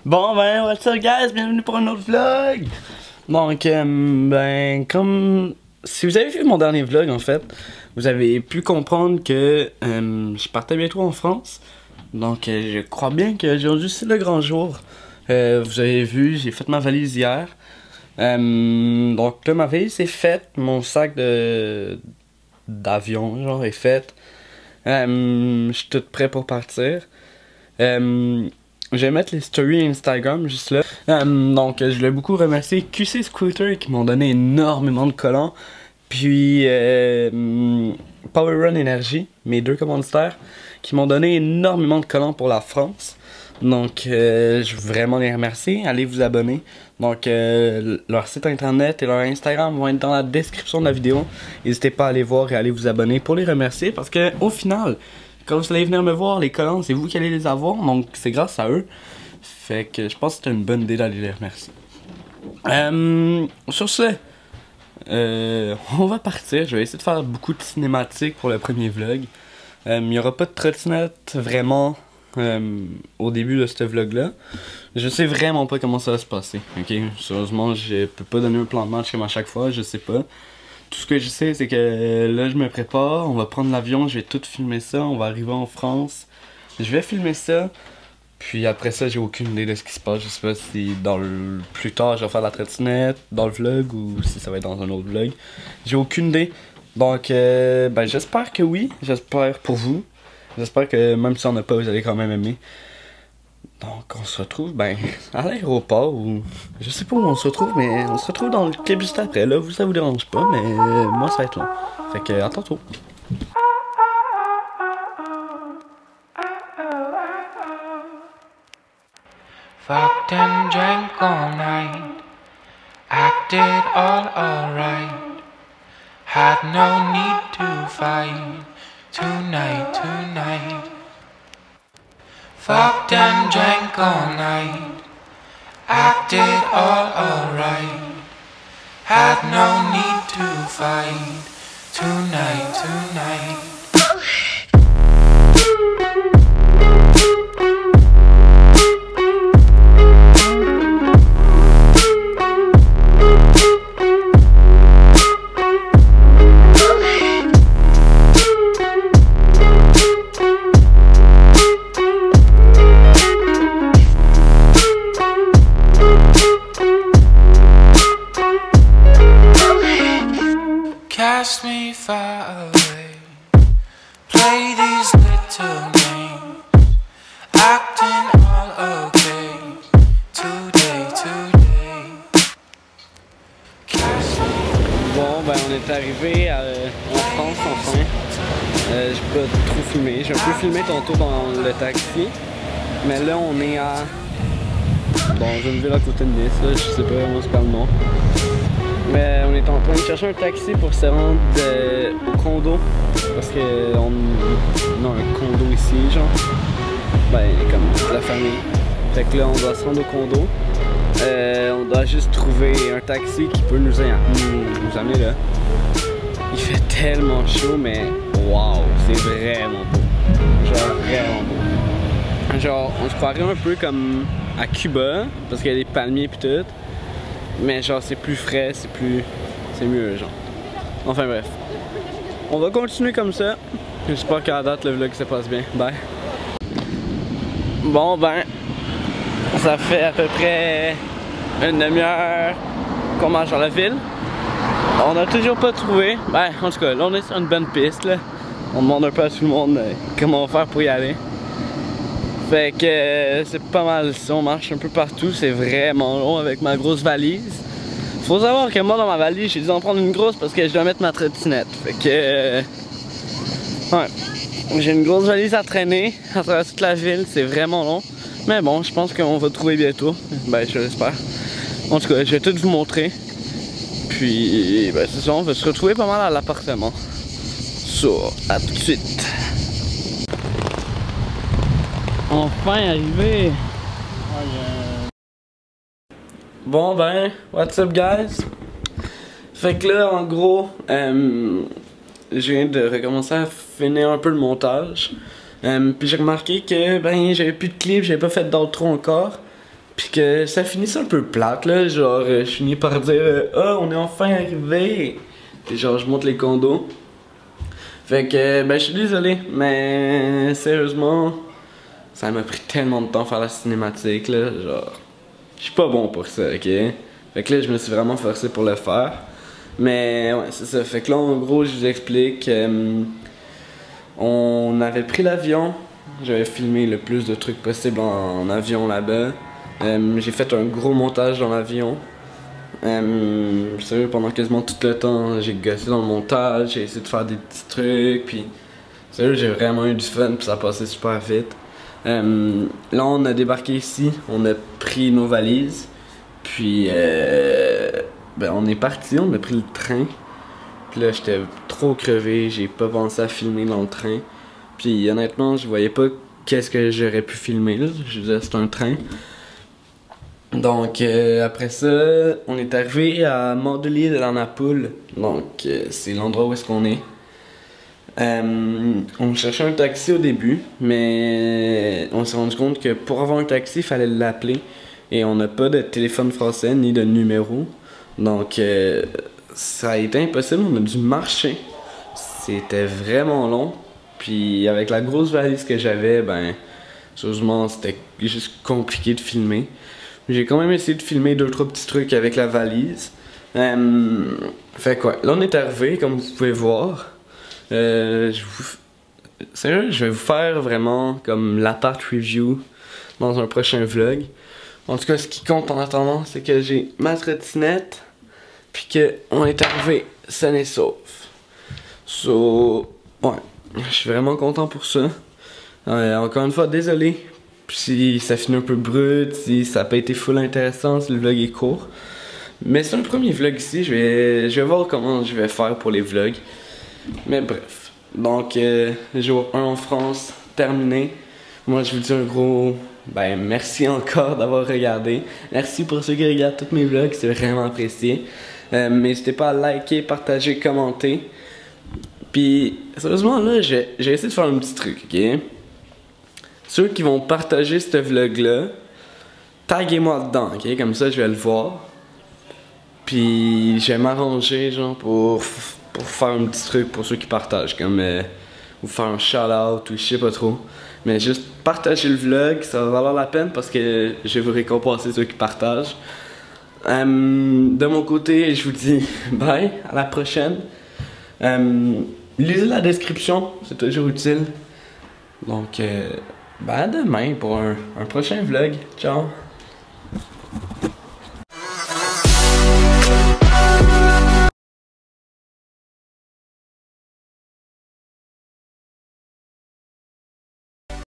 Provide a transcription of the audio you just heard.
Bon ben, what's up guys, bienvenue pour un autre vlog. Donc, ben, comme... Si vous avez vu mon dernier vlog en fait, vous avez pu comprendre que je partais bientôt en France. Donc, je crois bien qu'aujourd'hui c'est le grand jour. Vous avez vu, j'ai fait ma valise hier. Donc là, ma valise est faite, mon sac d'avion genre est fait. Je suis tout prêt pour partir. Je vais mettre les stories Instagram juste là. Donc je voulais beaucoup remercier QC Scooter qui m'ont donné énormément de collants. Puis Power Run Energy, mes deux commanditaires, qui m'ont donné énormément de collants pour la France. Donc je veux vraiment les remercier. Allez vous abonner. Donc leur site internet et leur Instagram vont être dans la description de la vidéo. N'hésitez pas à aller voir et à aller vous abonner pour les remercier. Parce que au final, quand vous allez venir me voir, les collants, c'est vous qui allez les avoir. Donc c'est grâce à eux. Fait que je pense que c'est une bonne idée d'aller les remercier. Sur ce, on va partir. Je vais essayer de faire beaucoup de cinématiques pour le premier vlog. Il n'y aura pas de trottinette vraiment au début de ce vlog là. Je sais vraiment pas comment ça va se passer. Ok, sérieusement, je peux pas donner un plan de match comme à chaque fois, je sais pas. Tout ce que je sais, c'est que là je me prépare, on va prendre l'avion, je vais tout filmer ça, on va arriver en France. Je vais filmer ça. Puis après ça, j'ai aucune idée de ce qui se passe. Je sais pas si plus tard je vais faire la trottinette dans le vlog ou si ça va être dans un autre vlog. J'ai aucune idée. Donc ben j'espère que oui, j'espère pour vous. J'espère que même si on n'a pas, vous allez quand même aimer. Donc on se retrouve ben à l'aéroport ou je sais pas où on se retrouve, mais on se retrouve dans le clip juste après. Là, vous ça vous dérange pas, mais moi ça va être long. Fait que à tantôt. Fucked and drank all night, acted all alright, had no need to fight, tonight. Fucked and drank all night, acted all alright, had no need to fight, tonight. Cast me far away, play these little games, acting all okay, today. Bon ben on est arrivé en France enfin. J'ai pas trop filmé, j'ai un peu filmé tantôt dans le taxi. Mais là on est à... Bon, je vais me ville à côté de Nice, là, je sais pas comment c'est pas le nom. Mais on est en train de chercher un taxi pour se rendre au condo. Parce que on a un condo ici, genre. Ben, comme la famille. Fait que là, on doit se rendre au condo. On doit juste trouver un taxi qui peut nous amener là. Il fait tellement chaud, mais waouh, c'est vraiment beau. Genre, vraiment beau. Genre, on se croirait un peu comme à Cuba, parce qu'il y a des palmiers pis tout. Mais genre c'est plus frais, c'est mieux genre. Enfin bref. On va continuer comme ça. J'espère qu'à la date le vlog se passe bien. Bye. Bon ben, ça fait à peu près une demi-heure qu'on marche dans la ville. On a toujours pas trouvé. Ben en tout cas là on est sur une bonne piste là. On demande un peu à tout le monde comment on va faire pour y aller. Fait que c'est pas mal ça, on marche un peu partout, c'est vraiment long avec ma grosse valise. Faut savoir que moi dans ma valise, j'ai dû en prendre une grosse parce que je dois mettre ma trottinette. Fait que... ouais, j'ai une grosse valise à traîner à travers toute la ville, c'est vraiment long. Mais bon, je pense qu'on va trouver bientôt, ben je l'espère. En tout cas, je vais tout vous montrer. Puis, ben c'est ça, on va se retrouver pas mal à l'appartement. À tout de suite. Enfin arrivé. Bon ben, what's up guys? Fait que là en gros, je viens de recommencer à finir un peu le montage. Puis j'ai remarqué que ben j'avais plus de clips, j'avais pas fait d'outro encore. Puis que ça finisse un peu plate là, genre je finis par dire ah on est enfin arrivé. Puis genre je monte les condos. Fait que ben je suis désolé, mais sérieusement, ça m'a pris tellement de temps faire la cinématique là, genre je suis pas bon pour ça, ok? Fait que là je me suis vraiment forcé pour le faire. Mais ouais, c'est ça. Fait que là en gros je vous explique. On avait pris l'avion. J'avais filmé le plus de trucs possible en avion là-bas. J'ai fait un gros montage dans l'avion. Sérieux, pendant quasiment tout le temps, j'ai gossé dans le montage, j'ai essayé de faire des petits trucs, puis sérieux, j'ai vraiment eu du fun, puis ça passait super vite. Là, on a débarqué ici, on a pris nos valises, puis ben, on est parti, on a pris le train. Puis là, j'étais trop crevé, j'ai pas pensé à filmer dans le train. Puis honnêtement, je voyais pas qu'est-ce que j'aurais pu filmer là. Je disais, c'est un train. Donc après ça, on est arrivé à Mandelier de la Napoule. Donc c'est l'endroit où est-ce qu'on est. On cherchait un taxi au début, mais on s'est rendu compte que pour avoir un taxi, il fallait l'appeler. Et on n'a pas de téléphone français ni de numéro. Donc ça a été impossible, on a dû marcher. C'était vraiment long. Puis avec la grosse valise que j'avais, ben, sérieusement, c'était juste compliqué de filmer. J'ai quand même essayé de filmer 2-3 petits trucs avec la valise. Fait quoi, là on est arrivé, comme vous pouvez voir. Sérieux, je vais vous faire vraiment comme l'appart review dans un prochain vlog. En tout cas, ce qui compte en attendant, c'est que j'ai ma trottinette. Puis qu'on est arrivé sain et sauf. So, ouais, je suis vraiment content pour ça. Encore une fois, désolé si ça finit un peu brut, si ça n'a pas été full intéressant, si le vlog est court. Mais c'est un premier vlog ici, je vais voir comment je vais faire pour les vlogs. Mais bref, donc jour 1 en France, terminé. Moi je vous dis un gros ben merci encore d'avoir regardé. Merci pour ceux qui regardent tous mes vlogs, c'est vraiment apprécié. N'hésitez pas à liker, partager, commenter. Puis, sérieusement, là, j'ai essayé de faire un petit truc, ok? Ceux qui vont partager ce vlog-là, taguez-moi dedans, ok? Comme ça, je vais le voir. Puis, je vais m'arranger, genre, pour faire un petit truc pour ceux qui partagent, comme vous faire un shout-out ou je sais pas trop. Mais juste partager le vlog, ça va valoir la peine parce que je vais vous récompenser ceux qui partagent. De mon côté, je vous dis bye, à la prochaine. Lisez la description, c'est toujours utile. Donc, ben à demain pour un prochain vlog. Ciao!